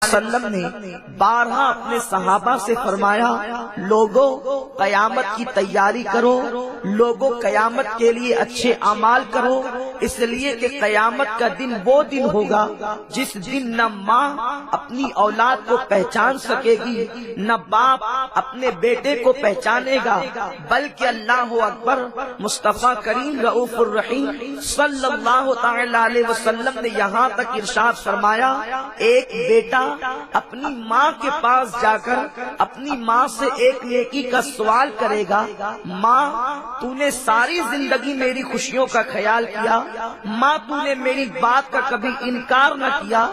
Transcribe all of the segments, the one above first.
وسلم نے بارہا اپنے صحابہ سے فرمایا، لوگوں قیامت کی تیاری کرو، لوگوں قیامت کے لیے اچھے اعمال کرو، اس لیے کہ قیامت کا دن وہ دن ہوگا جس دن نہ ماں اپنی اولاد کو پہچان سکے گی، نہ باپ اپنے بیٹے کو پہچانے گا، بلکہ اللہ اکبر مصطفیٰ کریم رؤوف الرحیم صلی اللہ تعالی علیہ وسلم نے یہاں تک ارشاد فرمایا، ایک بیٹا اپنی ماں کے پاس جا کر اپنی ماں سے ایک نیکی کا سوال کرے گا، ماں تو نے ساری زندگی میری خوشیوں کا خیال کیا، ماں تو نے میری بات کا کبھی انکار نہ کیا،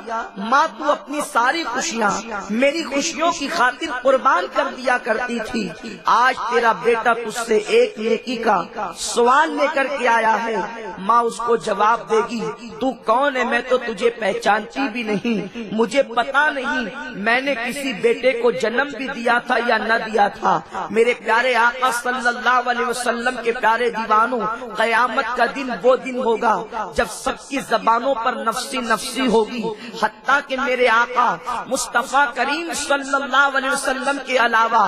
ماں تو اپنی ساری خوشیاں میری خوشیوں کی خاطر قربان کر دیا کرتی تھی، آج تیرا بیٹا تجھ سے ایک نیکی کا سوال لے کر کے آیا ہے، ماں اس کو جواب دے گی، تو کون ہے؟ میں تو تجھے پہچانتی بھی نہیں، مجھے پتا نہیں میں نے کسی بیٹے کو جنم بھی دیا تھا یا نہ دیا تھا۔ میرے پیارے آقا صلی اللہ علیہ وسلم کے پیارے دیوانوں، قیامت کا دن وہ دن ہوگا جب سب کی زبانوں پر نفسی نفسی ہوگی، حتیٰ کہ میرے آقا مصطفیٰ کریم صلی اللہ علیہ وسلم کے علاوہ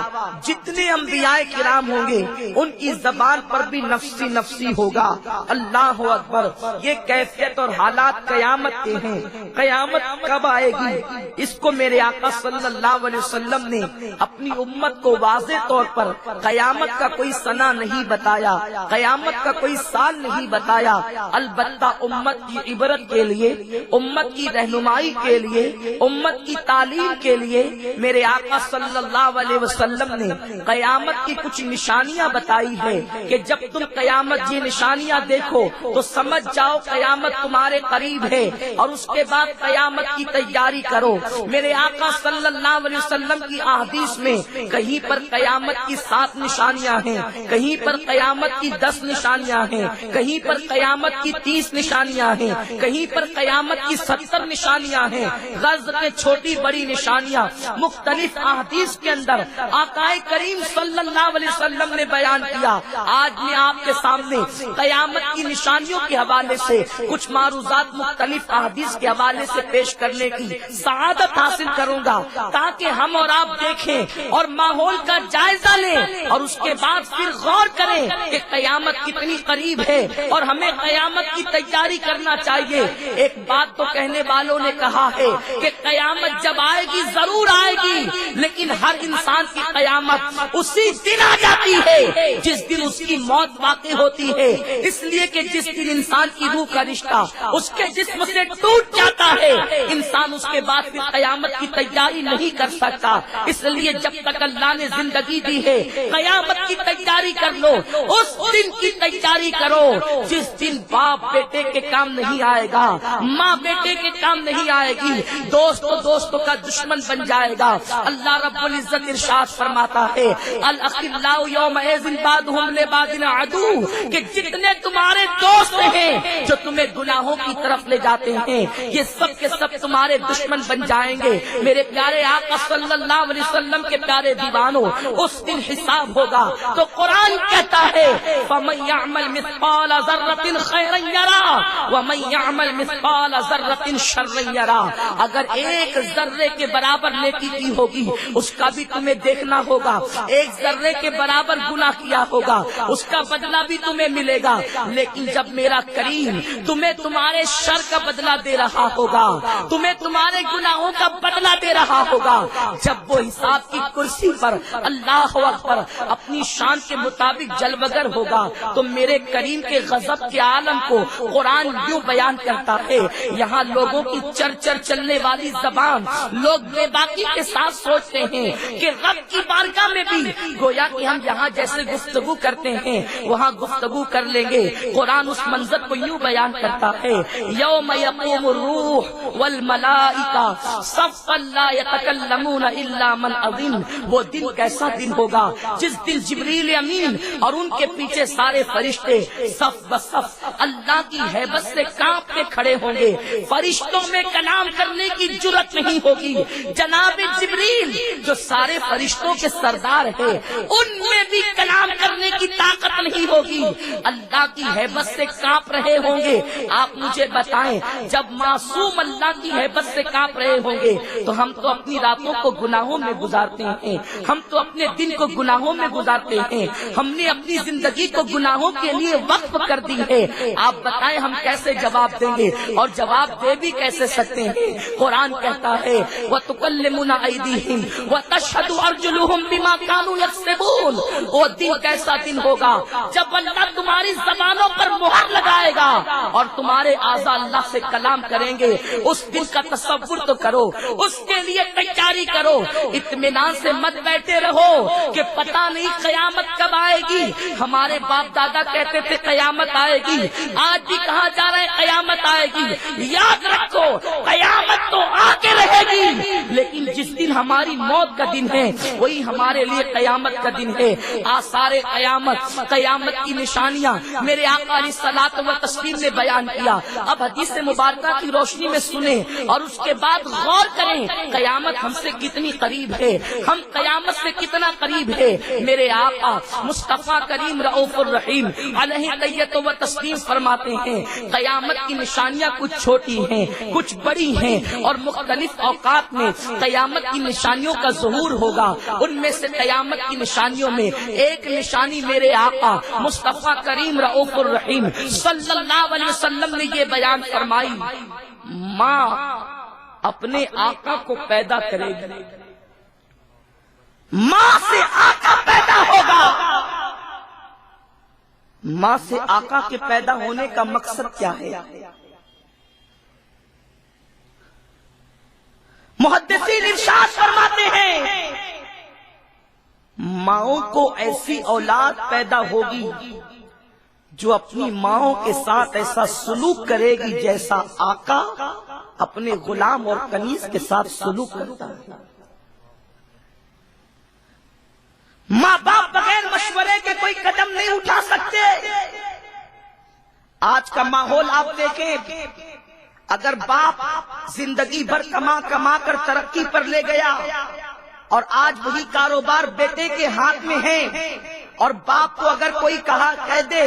جتنے انبیاء کرام ہوں گے ان کی زبان پر بھی نفسی نفسی ہوگا۔ اللہ اکبر، یہ کیفیت اور حالات قیامت کے ہیں۔ قیامت کب آئے گی اس کو میرے آقا صلی اللہ علیہ وسلم نے اپنی امت کو واضح طور پر قیامت کا کوئی سنہ نہیں بتایا، قیامت کا کوئی سال نہیں بتایا، البتہ امت کی عبرت کے لیے، امت کی رہنمائی کے لیے، امت کی تعلیم کے لیے میرے آقا صلی اللہ علیہ وسلم نے قیامت کی کچھ نشانیاں بتائی ہے کہ جب تم قیامت یہ نشانیاں دیکھو تو سمجھ جاؤ قیامت تمہارے قریب ہے، اور اس کے بعد قیامت کی تیاری کرو۔ میرے آقا صلی اللہ علیہ وسلم کی احادیث میں کہیں پر قیامت کی 7 نشانیاں ہیں، کہیں پر قیامت کی 10 نشانیاں ہیں، کہیں پر قیامت کی 30 نشانیاں ہیں، کہیں پر قیامت کی 70 نشانیاں ہیں، غرض کے چھوٹی بڑی نشانیاں مختلف احادیث کے اندر آقا کریم صلی اللہ علیہ وسلم نے بیان کیا۔ آج میں آپ کے سامنے قیامت کی نشانیوں کے حوالے سے کچھ معروضات مختلف احادیث کے حوالے سے پیش کرنے کی سعادت حاصل کروں گا، تاکہ ہم اور آپ دیکھیں اور ماحول کا جائزہ لیں اور اس کے بعد پھر غور کریں کہ قیامت کتنی قریب ہے اور ہمیں قیامت کی تیاری کرنا چاہیے۔ ایک بات تو کہنے والوں نے کہا ہے کہ قیامت جب آئے گی ضرور آئے گی، لیکن ہر انسان کی قیامت اسی دن آ جاتی ہے جس دن اس کی موت واقع ہوتی ہے، اس لیے کہ جس دن انسان کی روح کا رشتہ اس کے جسم سے ٹوٹ جاتا ہے، انسان اس کے بعد پھر قیامت کی تیاری نہیں کر سکتا۔ اس لیے جب تک اللہ نے زندگی دی ہے قیامت کی تیاری کر لو، اس دن کی تیاری کرو جس دن باپ بیٹے کے کام نہیں آئے گا، ماں بیٹے کے کام نہیں آئے گی، دوستوں کا دشمن بن جائے گا۔ اللہ رب العزت ارشاد فرماتا ہے، الاخلاء یومئذ بعضهم لبعض عدو، کہ جتنے تمہارے دوست ہیں جو تمہیں گناہوں کی طرف لے جاتے ہیں یہ سب کے سب تمہارے دشمن بن جائیں گے۔ میرے پیارے آقا صلی اللہ علیہ وسلم کے پیارے دیوانوں، اس دن حساب ہوگا تو قرآن کہتا ہے فَمَن يَعْمَلْ مِثْقَالَ ذَرَّةٍ خَيْرًا يَرَهُ وَمَن يَعْمَلْ مِثْقَالَ ذَرَّةٍ شَرًّا يَرَهُ، اگر ایک ذرے کے برابر نیکی کی ہوگی اس کا بھی تمہیں دیکھنا ہوگا، ایک ذرے کے برابر گناہ کیا ہوگا اس کا بدلہ بھی تمہیں ملے گا، لیکن جب میرا کریم تمہیں تمہارے شر کا بدلہ دے رہا ہوگا، تمہیں تمہارے گناہوں کا بدلہ دے رہا ہوگا، جب وہ حساب کی کرسی پر اللہ اکبر اپنی شان کے مطابق جلوگر ہوگا تو میرے کریم کے غضب کے عالم کو قرآن یوں بیان کرتا ہے۔ یہاں لوگوں کی چرچر چلنے والی زبان، لوگ بے باکی کے ساتھ سوچتے ہیں کہ رب کی بارگاہ میں بھی گویا کہ ہم یہاں جیسے گفتگو کرتے ہیں وہاں گفتگو کر لیں گے۔ قرآن اس منظر کو یوں بیان کرتا ہے، یوم یقوم الروح والملائکہ صفا لا یتکلمون الا من العظیم، وہ دن کیسا دن ہوگا جس دن جبریل امین اور ان کے پیچھے سارے فرشتے صف بصف اللہ کی ہیبت سے کانپتے کھڑے ہوں گے. فرشتوں میں کلام کرنے کی جرأت نہیں ہوگی. جناب جبریل جو سارے فرشتوں کے سردار ہیں ان میں بھی کلام کرنے کی طاقت نہیں ہوگی. اللہ کی ہیبت سے کانپ رہے ہوں گے. آپ مجھے بتائیں جب معصوم اللہ کی ہیبت سے کانپ رہے ہوں گے تو ہم تو اپنی راتوں کو گناہوں میں گزارتے ہیں, ہم تو اپنے دن کو گناہوں میں گزارتے ہیں, ہم نے اپنی زندگی کو گناہوں کے لیے وقف کر دی ہے. آپ بتائیں ہم کیسے جواب دیں گے, اور جواب دے بھی کیسے سکتے ہیں؟ قرآن کہتا ہے وَتُكَلِّمُنَا أَيْدِيهِمْ وَتَشْهَدُ أَرْجُلُهُمْ بِمَا كَانُوا يَكْسِبُونَ. وہ دن کیسا دن ہوگا جب اللہ تمہاری زبانوں پر مہر لگائے گا اور تمہارے اعضاء اللہ سے کلام کریں گے. اس دن کا تصور تو کرو, اس کے لیے تیاری کرو. اطمینان سے مت بیٹھے رہو کہ پتہ نہیں قیامت کب آئے گی. ہمارے باپ دادا کہتے تھے قیامت آئے گی, آج بھی کہا جا رہا ہے قیامت آئے گی. یاد رکھو قیامت تو آ کے رہے گی, لیکن جس دن ہماری موت کا دن ہے وہی ہمارے لیے قیامت کا دن ہے. آثار قیامت, قیامت کی نشانیاں میرے آقا علیہ الصلوۃ والتسلیم نے بیان کیا. اب حدیث مبارکہ کی روشنی میں سنیں اور اس کے بعد غور کریں قیامت ہم سے کتنی قریب ہے, ہم قیامت سے کتنا قریب ہے. میرے آقا مصطفیٰ کریم رؤوف الرحیم علیہ تحیت و تسلیم فرماتے ہیں قیامت کی نشانیاں کچھ چھوٹی ہیں کچھ بڑی ہیں, اور مختلف اوقات میں قیامت کی نشانیوں کا ظہور ہوگا. ان میں سے قیامت کی نشانیوں میں ایک نشانی میرے آقا مصطفیٰ کریم رؤوف الرحیم صلی اللہ علیہ وسلم نے یہ بیان فرمائی, ماں اپنے آقا کو پیدا کرے گی, ماں سے آقا پیدا ہوگا. ماں سے آقا کے پیدا ہونے کا مقصد کیا ہے؟ محدثین ارشاد فرماتے ہیں ماؤں کو ایسی اولاد پیدا ہوگی جو اپنی ماؤں کے ساتھ ایسا سلوک کرے گی جیسا آقا اپنے غلام اور کنیز کے ساتھ سلوک کرتا ہے. ماں باپ بغیر مشورے کے کوئی قدم نہیں اٹھا سکتے. آج کا ماحول آپ دیکھیں, اگر باپ زندگی بھر کما کر ترقی پر لے گیا اور آج وہی کاروبار بیٹے کے ہاتھ میں ہے, اور باپ کو اگر کوئی کہہ دے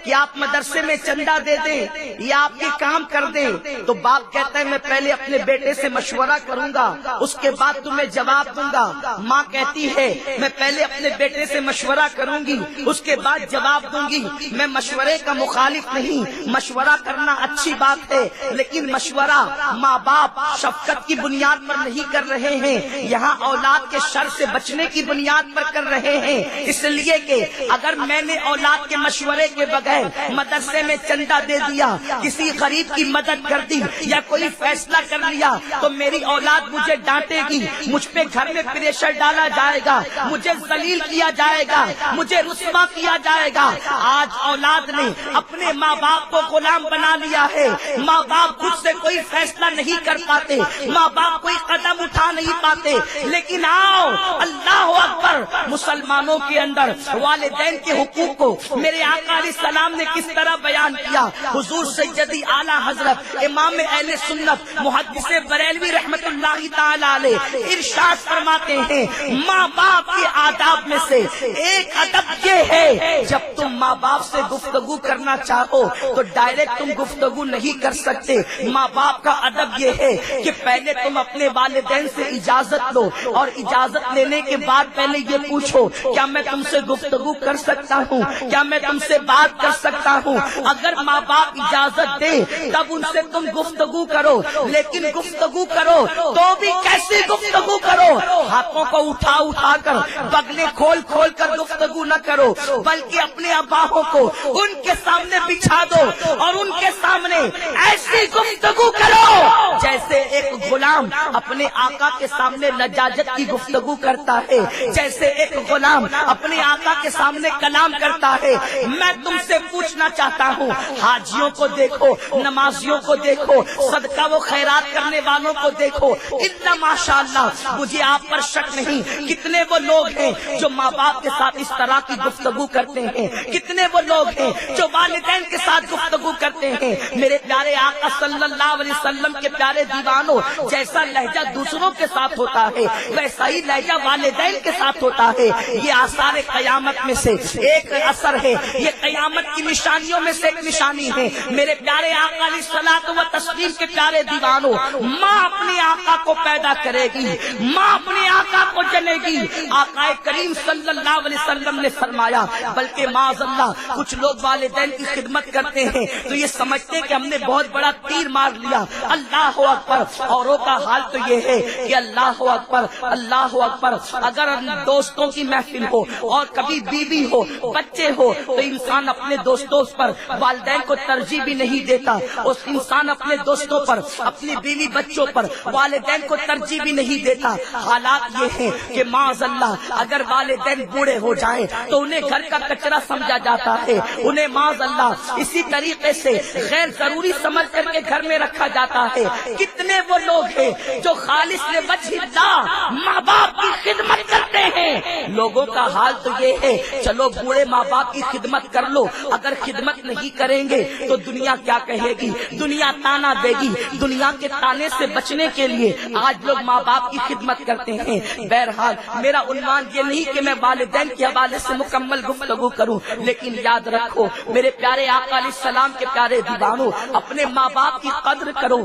کہ آپ مدرسے میں چندہ دے دیں یا آپ کے کام کر دیں, تو باپ کہتا ہے میں پہلے اپنے بیٹے سے مشورہ کروں گا اس کے بعد تمہیں جواب دوں گا. ماں کہتی ہے میں پہلے اپنے بیٹے سے مشورہ کروں گی اس کے بعد جواب دوں گی. میں مشورے کا مخالف نہیں, مشورہ کرنا اچھی بات ہے, لیکن مشورہ ماں باپ شفقت کی بنیاد پر نہیں کر رہے ہیں, یہاں اولاد کے شر سے بچنے کی بنیاد پر کر رہے ہیں. اس لیے کہ اگر میں نے اولاد کے مشورے کے بغیر مدرسے میں چندہ دے دیا, کسی غریب کی مدد کر دی یا کوئی فیصلہ کر لیا, تو میری اولاد مجھے ڈانٹے گی, مجھ پہ گھر میں پریشر ڈالا جائے گا, مجھے ذلیل کیا جائے گا, مجھے رسوا کیا جائے گا. آج اولاد نے اپنے ماں باپ کو غلام بنا لیا ہے. ماں باپ خود سے کوئی فیصلہ نہیں کر پاتے, ماں باپ کوئی قدم اٹھا نہیں پاتے. لیکن آؤ اللہ اکبر, مسلمانوں کے اندر والدین کے حقوق کو میرے آقا علیہ السلام نے کس طرح بیان کیا. حضور سیدی اعلیٰ حضرت امام اہل سنت محدث بریلوی رحمت اللہ تعالی علیہ ارشاد فرماتے ہیں ماں باپ کے آداب میں سے ایک ادب یہ ہے جب تم ماں باپ سے گفتگو کرنا چاہو تو ڈائریکٹ تم گفتگو نہیں کر سکتے. ماں باپ کا ادب یہ ہے کہ پہلے تم اپنے والدین سے اجازت لو, اور اجازت لینے کے بعد پہلے یہ پوچھو کیا میں تم سے گفتگو کر سکتا ہوں, کیا میں تم سے بات کر سکتا ہوں. اگر ماں باپ اجازت دے تب ان سے تم گفتگو کرو, لیکن گفتگو کرو تو بھی کیسی گفتگو کرو, ہاتھوں کو اٹھا کر بغلیں کھول کر گفتگو نہ کرو, بلکہ اپنے اباؤں کو ان کے سامنے بچھا دو اور ان کے سامنے ایسی گفتگو کرو جیسے ایک غلام اپنے آقا کے سامنے لجاجت کی گفتگو کرتا ہے, جیسے ایک غلام اپنے آقا کے سامنے کلام کرتا ہے. میں تم سے پوچھنا چاہتا ہوں, حاجیوں کو دیکھو, نمازیوں کو دیکھو, صدقہ و خیرات کرنے والوں کو دیکھو, اتنا ماشاءاللہ مجھے آپ پر شک نہیں، کتنے وہ لوگ ہیں جو ماں باپ کے ساتھ اس طرح کی گفتگو کرتے ہیں، کتنے وہ لوگ ہیں جو والدین کے ساتھ گفتگو کرتے ہیں۔ میرے پیارے آقا صلی اللہ علیہ وسلم کے پیارے دیوانوں، جیسا لہجہ دوسروں کے ساتھ ہوتا ہے ویسا ہی لہجہ والدین کے ساتھ ہوتا ہے۔ یہ آثار قیامت میں سے ایک اثر ہے، یہ قیامت کی نشانیوں میں سے ایک نشانی ہے۔ میرے پیارے آقا علیہ الصلوۃ والتسلیم کے پیارے دیوانوں، ماں اپنے آقا کو پیدا کرے گی، ماں اپنے آقا کو جنے گی۔ آقا کریم صلی اللہ علیہ وسلم نے فرمایا، بلکہ معاذ اللہ کچھ لوگ والدین کی خدمت کرتے ہیں تو یہ سمجھتے کہ ہم نے بہت بڑا تیر مار لیا۔ اللہ اکبر، اوروں کا حال تو یہ ہے کہ اللہ اکبر اللہ اکبر، اگر دوستوں کی محفل ہو اور کبھی بیوی ہو بچے ہو تو انسان اپنے دوستوں پر والدین کو ترجیح بھی نہیں دیتا، اس انسان اپنے دوستوں پر اپنی بیوی بچوں پر والدین کو ترجیح بھی نہیں دیتا۔ حالات یہ ہیں کہ معاذ اللہ اگر والدین بوڑھے ہو جائیں تو انہیں گھر کا کچرا سمجھا جاتا ہے، انہیں معاذ اللہ اسی طریقے سے غیر ضروری سمجھ کر کے گھر میں رکھا جاتا ہے۔ کتنے وہ لوگ ہیں جو خالص وجہ اللہ ماں باپ کی خدمت کرتے ہیں۔ لوگوں کا حال تو یہ ہے، چلو بوڑھے ماں باپ کی خدمت کر لو، اگر خدمت نہیں کریں گے تو دنیا کیا کہے گی، دنیا تانا دے گی۔ دنیا کے تانے سے بچنے کے لیے آج لوگ ماں باپ کی خدمت کرتے ہیں۔ بہرحال میرا عنوان یہ نہیں کہ میں والدین کے حوالے سے مکمل گفتگو کروں، لیکن یاد رکھو میرے پیارے آقا علیہ السلام کے پیارے دیوانوں، اپنے ماں باپ کی قدر کرو۔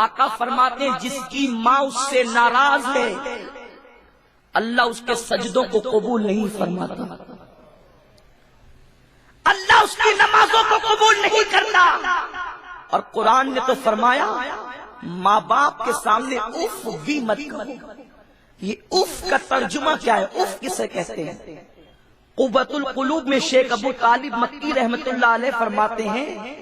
آقا فرماتے ہیں جس کی ماں اس سے ناراض ہے اللہ اس کے سجدوں کو قبول نہیں فرماتا، اللہ اس کی نمازوں کو قبول نہیں کرتا۔ اور قرآن نے تو فرمایا ماں باپ کے سامنے اف بھی مت کرو۔ یہ اف کا ترجمہ کیا ہے؟ اف کسے کہتے ہیں؟ قوت القلوب میں شیخ ابو طالب مکی رحمت اللہ علیہ فرماتے ہیں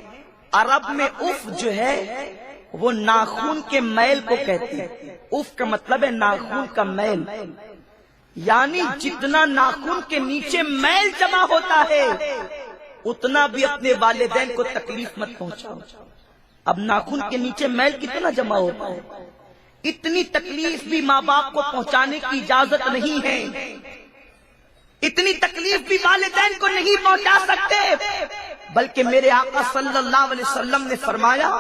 عرب میں اف جو ہے وہ ناخون کے میل کو کہتے ہیں۔ اف کا مطلب ہے ناخون کا میل، یعنی جتنا ناخون کے نیچے میل جمع ہوتا ہے اتنا بھی اپنے والدین کو تکلیف مت پہنچاؤ۔ اب ناخون کے نیچے میل کتنا جمع ہوتا ہے، اتنی تکلیف بھی ماں باپ کو پہنچانے کی اجازت نہیں ہے، اتنی تکلیف بھی والدین کو نہیں پہنچا سکتے۔ بلکہ میرے آقا صلی اللہ علیہ وسلم نے فرمایا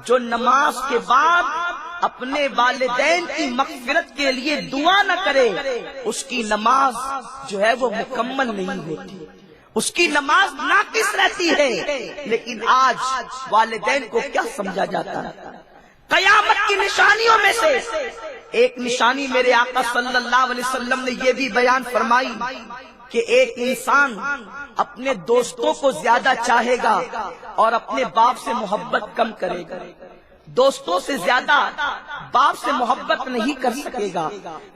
جو نماز کے بعد اپنے والدین کی مغفرت کے لیے دعا نہ کرے اس کی نماز جو ہے وہ مکمل نہیں ہوتی، اس کی نماز ناقص رہتی ہے۔ لیکن آج والدین کو کیا سمجھا جاتا ہے؟ قیامت کی نشانیوں میں سے ایک نشانی میرے آقا صلی اللہ علیہ وسلم نے یہ بھی بیان فرمائی کہ ایک انسان اپنے دوستوں کو زیادہ چاہے گا اور اپنے باپ سے محبت کم کرے گا، دوستوں سے زیادہ باپ سے محبت نہیں کر سکے گا۔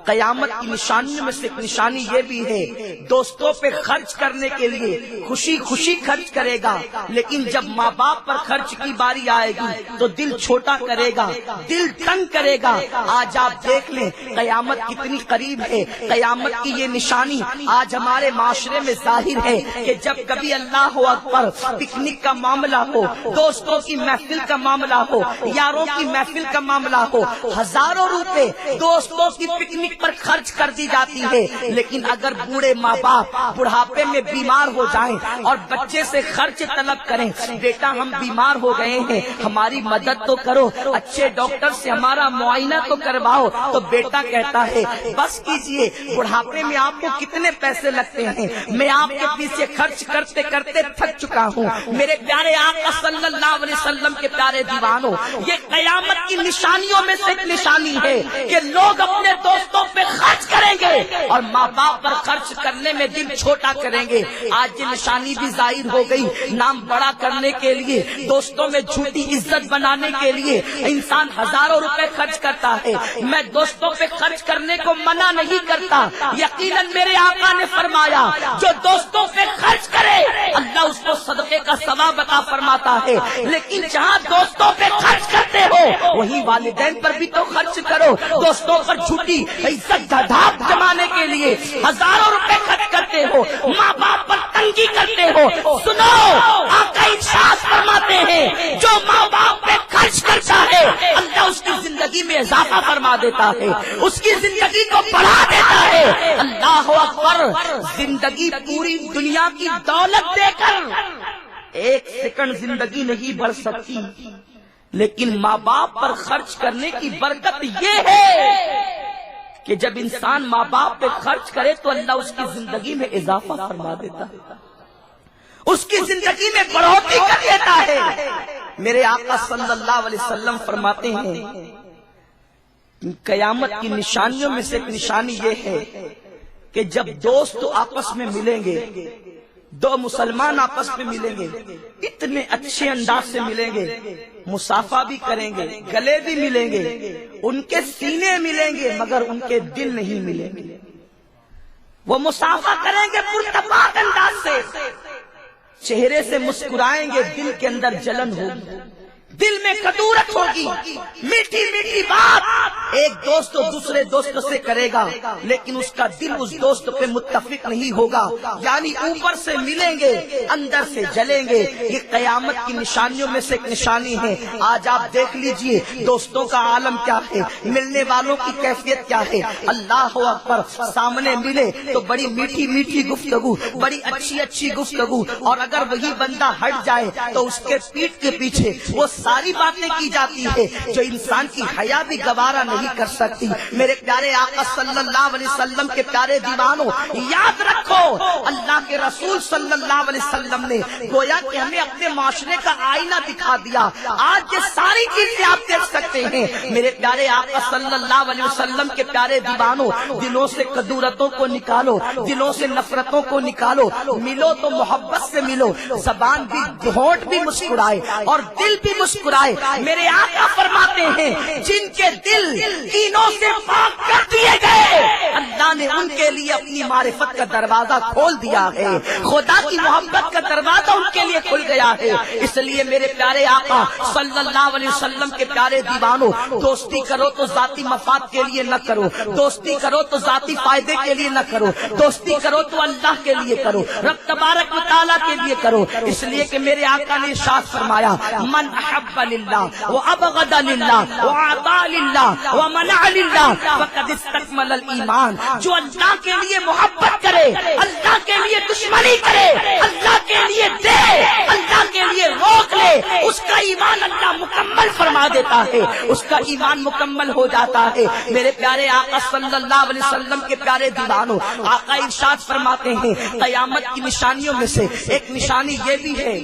قیامت کی نشانیوں میں سے ایک نشانی یہ بھی ہے دوستوں پہ خرچ کرنے کے لیے خوشی خوشی خرچ کرے گا، لیکن جب ماں باپ پر خرچ کی باری آئے گی تو دل چھوٹا کرے گا، دل تنگ کرے گا۔ آج آپ دیکھ لیں قیامت کتنی قریب ہے۔ قیامت کی یہ نشانی آج ہمارے معاشرے میں ظاہر ہے کہ جب کبھی اللہ اکبر پکنک کا معاملہ ہو، دوستوں کی محفل کا معاملہ ہو، یاروں کی محفل کا معاملہ ہو، ہزاروں روپے دوستوں کی پکنک پر خرچ کر دی جاتی ہے، لیکن اگر بوڑھے ماں باپ بڑھاپے میں بیمار ہو جائیں اور بچے سے خرچ طلب کریں، بیٹا ہم بیمار ہو گئے ہیں ہماری مدد تو کرو، اچھے ڈاکٹر سے ہمارا معائنہ تو کرواؤ، تو بیٹا کہتا ہے بس کیجئے، بڑھاپے میں آپ کو کتنے پیسے لگتے ہیں، میں آپ کے پیچھے خرچ کرتے کرتے تھک چکا ہوں۔ میرے پیارے آقا صلی اللہ علیہ وسلم کے پیارے دیوانوں، یہ قیامت کی نشانیوں میں سے ایک نشانی ہے کہ لوگ اپنے دوستوں پہ خرچ کریں گے اور ماں باپ پر خرچ کرنے میں دل چھوٹا کریں گے۔ آج یہ نشانی بھی ظاہر ہو گئی، نام بڑا کرنے کے لیے، دوستوں میں جھوٹی عزت بنانے کے لیے انسان ہزاروں روپے خرچ کرتا ہے۔ میں دوستوں پہ خرچ کرنے کو منع نہیں کرتا، یقیناً میرے آقا نے فرمایا جو دوستوں پہ خرچ کرے اللہ اس کو صدقے کا ثواب عطا فرماتا ہے، لیکن جہاں دوستوں پہ خرچ کرتے ہو وہی والدین پر بھی تو خرچ کرو۔ دوستوں پر جھوٹی عزت دھاپ جمانے کے لیے ہزاروں روپے خرچ کرتے ہو، ماں باپ پر تنگی کرتے ہو۔ سنو آقا ارشاد فرماتے ہیں جو ماں باپ پہ خرچ کرتا ہے اللہ اس کی زندگی میں اضافہ فرما دیتا ہے، اس کی زندگی کو بڑھا دیتا ہے۔ اللہ اکبر، زندگی پوری دنیا کی دولت دے کر ایک سیکنڈ زندگی نہیں بڑھ سکتی، لیکن ماں باپ پر خرچ کرنے کی برکت یہ ہے کہ جب انسان ماں باپ پہ خرچ کرے تو اللہ اس کی زندگی میں اضافہ فرما دیتا ہے، اس کی زندگی میں بڑھوتری کر دیتا ہے۔ میرے آقا صلی اللہ علیہ وسلم فرماتے ہیں قیامت کی نشانیوں میں سے ایک نشانی یہ ہے کہ جب دوست آپس میں ملیں گے، دو مسلمان آپس میں ملیں گے، اتنے اچھے انداز سے ملیں گے، مصافحہ بھی کریں گے، گلے بھی ملیں گے، ان کے سینے ملیں گے مگر ان کے دل نہیں ملیں گے۔ وہ مصافحہ کریں گے پرتپاک انداز سے، چہرے سے مسکرائیں گے، دل کے اندر جلن ہوگی، دل میں کدورت ہوگی، میٹھی میٹھی بات ایک دوست دوسرے دوست سے کرے گا لیکن اس کا دل اس دوست پہ متفق نہیں ہوگا، یعنی اوپر سے ملیں گے اندر سے جلیں گے۔ یہ قیامت کی نشانیوں میں سے ایک نشانی ہے۔ آج آپ دیکھ لیجئے دوستوں کا عالم کیا ہے، ملنے والوں کی کیفیت کیا ہے۔ اللہ اکبر، سامنے ملے تو بڑی میٹھی میٹھی گفتگو، بڑی اچھی اچھی گفتگو، اور اگر وہی بندہ ہٹ جائے تو اس کے پیٹھ کے پیچھے وہ ساری باتیں کی جاتی ہے جو انسان کی حیا بھی گوارا نہیں کر سکتی۔ میرے پیارے آقا صلی اللہ علیہ وسلم کے پیارے دیوانوں، یاد رکھو اللہ کے رسول صلی اللہ علیہ وسلم نے گویا کہ ہمیں اپنے معاشرے کا آئینہ دکھا دیا۔ آج یہ ساری چیزیں آپ دیکھ سکتے ہیں۔ میرے پیارے آقا صلی اللہ علیہ وسلم کے پیارے دیوانوں، دلوں سے کدورتوں کو نکالو، دلوں سے نفرتوں کو نکالو، ملو تو محبت سے ملو، زبان بھی ہونٹ بھی مسکرائے اور دل بھی مسکرائے۔ میرے آقا فرماتے ہیں جن کے دل کینوں سے پاک کر دیے گئے اللہ نے ان کے لیے اپنی معرفت کا دروازہ کھول دیا ہے، خدا کی محبت کا دروازہ ان کے لیے کھل گیا ہے۔ اس لیے میرے پیارے آقا صلی اللہ علیہ وسلم کے پیارے دیوانوں، دوستی کرو تو ذاتی مفاد کے لیے نہ کرو، دوستی کرو تو ذاتی فائدے کے لیے نہ کرو، دوستی کرو تو اللہ کے لیے کرو، رب تبارک و تعالیٰ کے لیے کرو۔ اس لیے کہ میرے آقا نے ارشاد فرمایا من احب للہ وابغض للہ واعطى للہ ومنع للہ فقد استکمل الایمان۔ جو اللہ کے لیے محبت کرے، اللہ کے لیے دشمنی کرے، اللہ کے لیے دے، اللہ کے لیے روک لے، اس کا ایمان اللہ مکمل فرما دیتا ہے، اس کا ایمان مکمل ہو جاتا ہے۔ میرے پیارے آقا صلی اللہ علیہ وسلم کے پیارے دیوانوں، آقا ارشاد فرماتے ہیں قیامت کی نشانیوں میں سے ایک نشانی یہ بھی ہے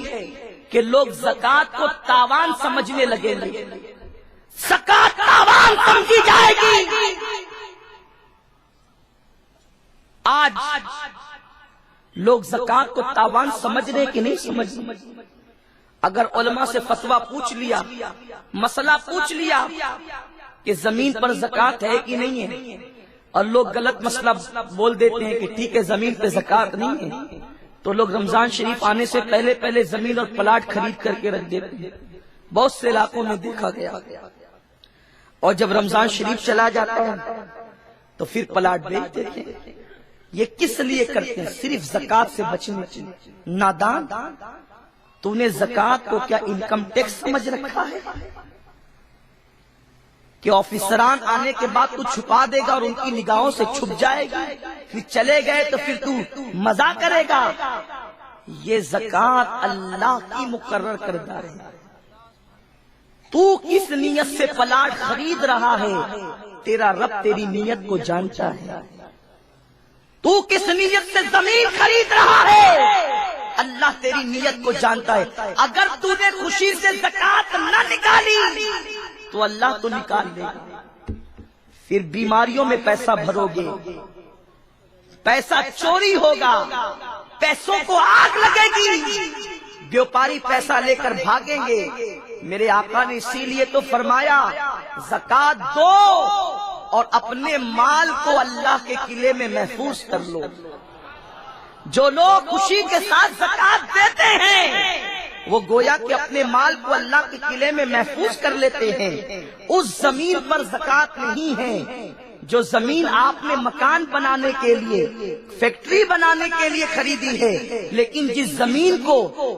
کہ لوگ زکوٰۃ کو تاوان سمجھنے لگیں گے، زکوٰۃ تاوان سمجھی جائے گی۔ آج لوگ زکوٰۃ کو تاوان سمجھ رہے کہ نہیں سمجھ رہے؟ اگر علماء سے فتویٰ پوچھ لیا، مسئلہ پوچھ لیا کہ زمین پر زکوٰۃ ہے کہ نہیں ہے، اور لوگ غلط مسئلہ بول دیتے ہیں کہ ٹھیک ہے زمین پہ زکوٰۃ نہیں ہے، تو لوگ رمضان شریف آنے سے پہلے پہلے زمین اور پلاٹ خرید کر کے رکھ دیتے ہیں۔ بہت سے علاقوں میں دیکھا گیا، اور جب رمضان شریف چلا جاتا ہے تو پھر پلاٹ بیچ دیتے ہیں۔ یہ کس لیے کرتے ہیں؟ صرف زکوٰۃ سے بچنے کے لیے۔ نادان، تو نے زکوٰۃ کو کیا انکم ٹیکس سمجھ رکھا ہے کہ آفیسران آنے کے بعد تو چھپا دے گا اور ان کی نگاہوں سے چھپ جائے گا، پھر چلے گئے تو پھر تو مزہ کرے گا؟ یہ زکوٰۃ اللہ کی مقرر کردہ ہے۔ تو کس نیت سے پلاٹ خرید رہا ہے تیرا رب تیری نیت کو جانتا ہے۔ تو کس نیت سے زمین خرید رہا ہے اللہ تیری نیت کو جانتا ہے۔ اگر تو نے خوشی سے زکوٰۃ نہ نکالی تو اللہ تو نکال دے گا، پھر بیماریوں میں پیسہ بھرو گے، پیسہ چوری ہوگا، پیسوں کو آگ لگے گی، بیوپاری پیسہ لے کر بھاگیں گے۔ میرے آقا نے اسی لیے تو فرمایا زکوٰۃ دو اور اپنے مال کو اللہ کے قلعے میں محفوظ کر لو۔ جو لوگ خوشی کے ساتھ زکوٰۃ دیتے ہیں وہ گویا کہ اپنے مال کو اللہ کے قلعے میں محفوظ کر لیتے ہیں۔ اس زمین پر زکوٰۃ نہیں ہے جو زمین آپ نے مکان بنانے کے لیے، فیکٹری بنانے کے لیے خریدی ہے، لیکن جس زمین کو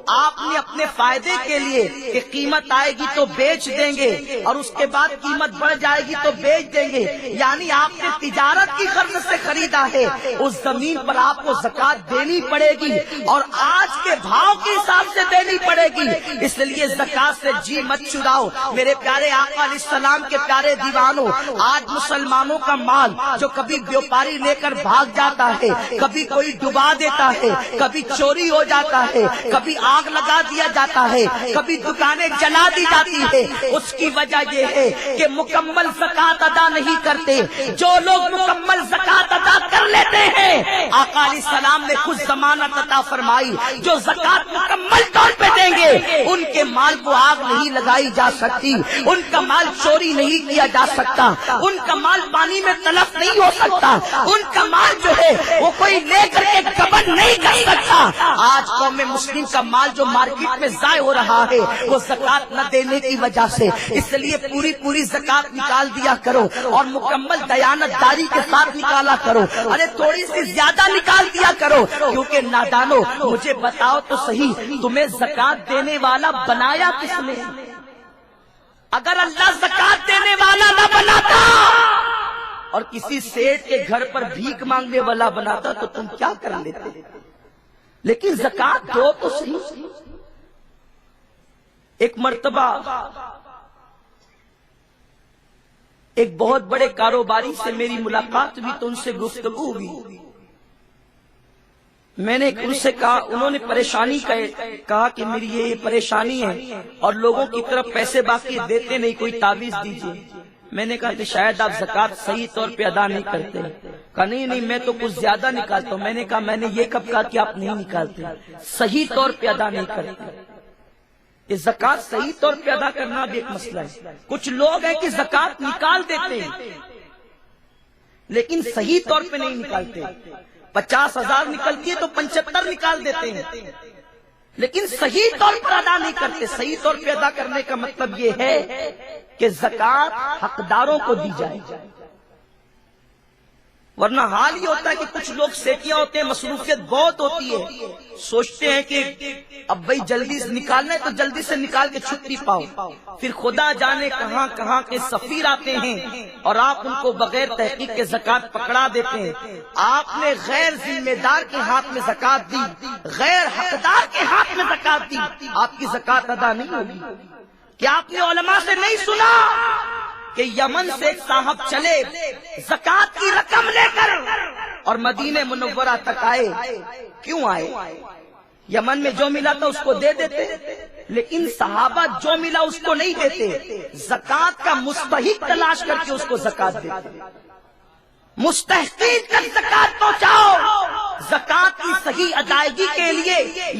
آپ نے اپنے فائدے کے لیے کہ قیمت آئے گی تو بیچ دیں گے اور اس کے بعد قیمت بڑھ جائے گی تو بیچ دیں گے، یعنی آپ نے تجارت کی غرض سے خریدا ہے، اس زمین پر آپ کو زکات دینی پڑے گی اور آج کے بھاؤ کے حساب سے دینی پڑے گی۔ اس لیے زکات سے جی مت چراؤ میرے پیارے آقا علیہ السلام کے پیارے دیوانوں۔ آج مسلمانوں کا مال جو کبھی بیوپاری لے کر بھاگ جاتا ہے، کبھی کوئی ڈبا دیتا ہے، کبھی چوری ہو جاتا ہے، کبھی آگ لگا دیا جاتا ہے، کبھی دکانیں جلا دی جاتی ہے، اس کی وجہ یہ ہے کہ مکمل زکات ادا نہیں کرتے۔ جو لوگ مکمل زکات ادا کر لیتے ہیں، آقا علیہ السلام نے خود ضمانت عطا فرمائی، جو زکات مکمل طور پہ دیں گے ان کے مال کو آگ نہیں لگائی جا سکتی، ان کا مال چوری نہیں کیا جا سکتا، ان کا مال پانی میں تلف نہیں ہو سکتا، ان کا مال جو ہے وہ کوئی لے کر کے گبن نہیں کر سکتا۔ آج قوم مسلم کا مال جو مارکیٹ میں ضائع ہو رہا ہے وہ زکات نہ دینے کی وجہ سے، اس لیے پوری زکات نکال دیا کرو اور مکمل دیانت داری کے ساتھ نکالا کرو، ارے تھوڑی سی زیادہ نکال دیا کرو، کیونکہ نادانو مجھے بتاؤ تو صحیح، تمہیں زکات دینے والا بنایا کس نے؟ اگر اللہ زکات دینے والا نہ بناتا اور کسی سیٹ کے گھر پر بھیک مانگنے والا بناتا تو تم کیا کر لیتے؟ لیکن زکات دو تو صحیح۔ ایک مرتبہ ایک بہت بڑے کاروباری سے میری ملاقات ہوئی تو ان سے گفتگو ہوئی، میں نے ان سے کہا، انہوں نے پریشانی کہا کہ میری یہ پریشانی ہے اور لوگوں کی طرف پیسے باقی دیتے نہیں، کوئی تعویذ دیجیے۔ میں نے کہا کہ شاید آپ زکات صحیح طور پہ ادا نہیں کرتے۔ کہا نہیں میں تو کچھ زیادہ نکالتا ہوں۔ میں نے کہا میں نے یہ کب کہا کہ آپ نہیں نکالتے، صحیح طور پہ ادا نہیں کرتے۔ یہ زکات صحیح طور پہ ادا کرنا بھی ایک مسئلہ ہے۔ کچھ لوگ ہیں کہ زکات نکال دیتے ہیں لیکن صحیح طور پہ نہیں نکالتے۔ 50,000 نکلتی ہے تو 75 نکال دیتے ہیں لیکن صحیح طور پر ادا نہیں کرتے۔ صحیح طور پہ ادا کرنے کا مطلب یہ ہے کہ زکات حقداروں کو دی جائے، ورنہ حال یہ ہوتا ہے کہ کچھ لوگ سیٹیاں ہوتے ہیں، مصروفیت بہت ہوتی ہے، سوچتے ہیں کہ اب بھائی جلدی سے نکالنا ہے تو جلدی سے نکال کے چھٹی پاؤ، پھر خدا جانے کہاں کہاں کے سفیر آتے ہیں اور آپ ان کو بغیر تحقیق کے زکات پکڑا دیتے ہیں۔ آپ نے غیر ذمہ دار کے ہاتھ میں زکات دی، غیر حقدار کے ہاتھ میں زکات دی، آپ کی زکات ادا نہیں ہوگی۔ کیا آپ نے علماء سے نہیں سنا کہ یمن سے ایک صاحب چلے زکات کی رقم لے کر اور مدینہ منورہ تک آئے؟ کیوں آئے؟ یمن میں جو ملا تھا اس کو دے دیتے، لیکن صحابہ جو ملا اس کو نہیں دیتے، زکات کا مستحق تلاش کر کے اس کو زکات دیتے۔ مستحقین تک زکات پہنچاؤ۔ زکات کی صحیح ادائیگی کے لیے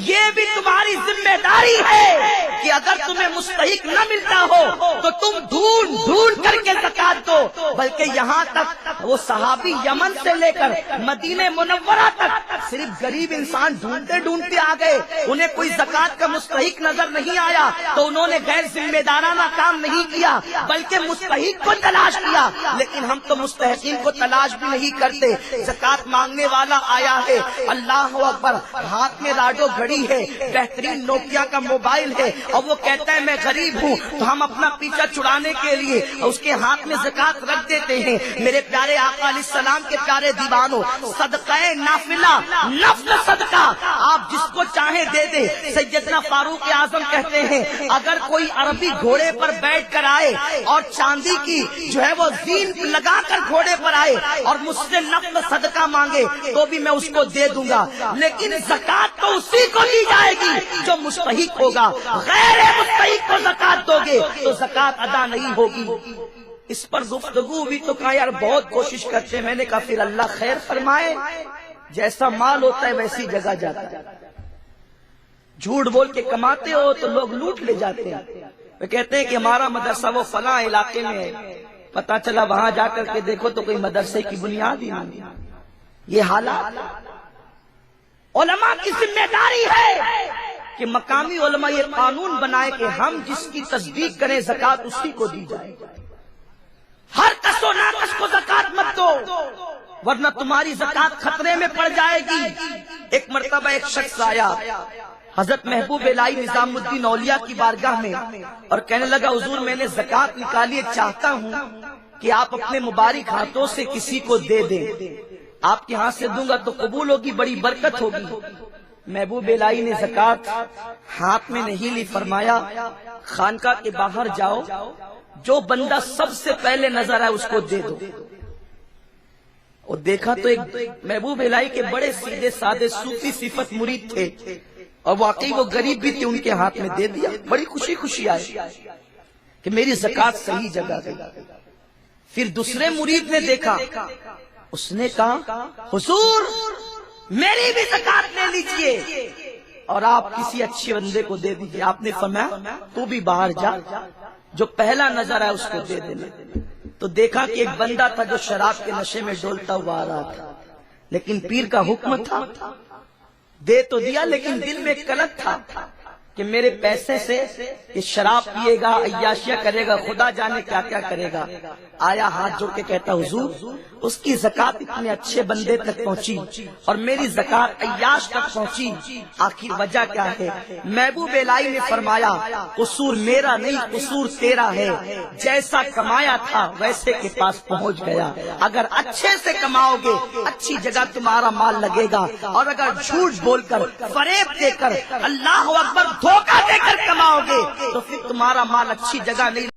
یہ بھی تمہاری ذمہ داری ہے کہ اگر تمہیں مستحق نہ ملتا ہو تو تم ڈھونڈ کر کے زکات دو۔ بلکہ یہاں تک وہ صحابی یمن سے لے کر مدینہ منورہ تک صرف غریب انسان ڈھونڈتے آ گئے، انہیں کوئی زکات کا مستحق نظر نہیں آیا تو انہوں نے غیر ذمہ دارانہ کام نہیں کیا بلکہ مستحق کو تلاش کیا۔ لیکن ہم تو مستحقین کو تلاش بھی نہیں کرتے۔ زکات مانگنے والا آیا ہے، اللہ اکبر، ہاتھ میں راڈو گھڑی ہے، بہترین نوکیا کا موبائل ہے اور وہ کہتا ہے میں غریب ہوں، تو ہم اپنا پیچھا چھڑانے کے لیے اس کے ہاتھ میں زکات رکھ دیتے ہیں۔ میرے پیارے آقا علیہ السلام کے پیارے دیوانوں، صدقہ نافلہ، نفل صدقہ آپ جس کو چاہے دے دے۔ سیدنا فاروق اعظم کہتے ہیں اگر کوئی عربی گھوڑے پر بیٹھ کر آئے اور چاندی کی جو ہے وہ زین لگا کر گھوڑے پر آئے اور مجھ سے نفل صدقہ مانگے تو بھی میں اس کو دے دوں گا، لیکن زکات تو اسی کو دی جائے گی جو مستحق ہوگا۔ غیر مستحق کو زکات دو گے تو زکات ادا نہیں ہوگی۔ اس پر گفتگو بھی تو کہا یار بہت کوشش کرتے ہیں۔ میں نے کہا پھر اللہ خیر فرمائے، جیسا مال ہوتا ہے ویسی جگہ جاتا ہے۔ جھوٹ بول کے کماتے ہو تو لوگ لوٹ لے جاتے ہیں۔ وہ کہتے ہیں کہ ہمارا مدرسہ وہ فلاں علاقے میں ہے، پتا چلا وہاں جا کر کے دیکھو تو کوئی مدرسے کی بنیاد ہی نہیں۔ یہ حالات علماء کی ذمہ داری ہے کہ مقامی علماء یہ قانون بنائے کہ ہم جس کی تصدیق کریں زکات اسی کو دی جائے۔ ہر کس و ناقص کو زکات مت دو ورنہ تمہاری زکات خطرے میں پڑ جائے گی۔ ایک مرتبہ ایک شخص آیا حضرت محبوب الہی نظام الدین اولیاء کی بارگاہ میں اور کہنے لگا حضور میں نے زکات نکالی ہے، چاہتا ہوں کہ آپ اپنے مبارک ہاتھوں سے کسی کو دے دیں، آپ کے ہاتھ سے دوں گا تو قبول ہوگی، بڑی برکت ہوگی۔ محبوب الہی نے زکات ہاتھ میں نہیں لی، فرمایا خانقاہ کے باہر جاؤ، جو بندہ سب سے پہلے نظر آئے اس کو دے دو۔ اور دیکھا تو ایک محبوب الہی کے بڑے سیدھے سادے صوفی صفت مرید تھے اور واقعی وہ غریب بھی تھے، ان کے ہاتھ میں دے دیا، بڑی خوشی خوشی آئی کہ میری زکات صحیح جگہ گئی۔ پھر دوسرے مرید نے دیکھا، اس نے کہا حضور میری بھی زکات لے لیجئے اور آپ کسی اچھے بندے کو دے دیجئے۔ آپ نے فرمایا تو بھی باہر جا، جو پہلا نظر آئے اس کو دے دینا۔ تو دیکھا کہ ایک بندہ تھا جو شراب کے نشے میں ڈولتا ہوا آ رہا تھا، لیکن پیر کا حکم تھا، دے تو دیا لیکن دل میں کلک تھا کہ میرے پیسے سے یہ شراب پیے گا، عیاشیاں کرے گا، خدا جانے کیا کیا کرے گا۔ آیا ہاتھ جوڑ کے کہتا حضور اس کی زکات اتنے اچھے بندے تک پہنچی اور میری زکات عیاش تک پہنچی، آخر وجہ کیا ہے؟ محبوب الہی نے فرمایا قصور میرا نہیں، قصور تیرا ہے، جیسا کمایا تھا ویسے کے پاس پہنچ گیا۔ اگر اچھے سے کماؤ گے اچھی جگہ تمہارا مال لگے گا، اور اگر جھوٹ بول کر، فریب دے کر، اللہ اکبر دھوکہ دے کر کماؤ گے تو پھر تمہارا مال اچھی جگہ نہیں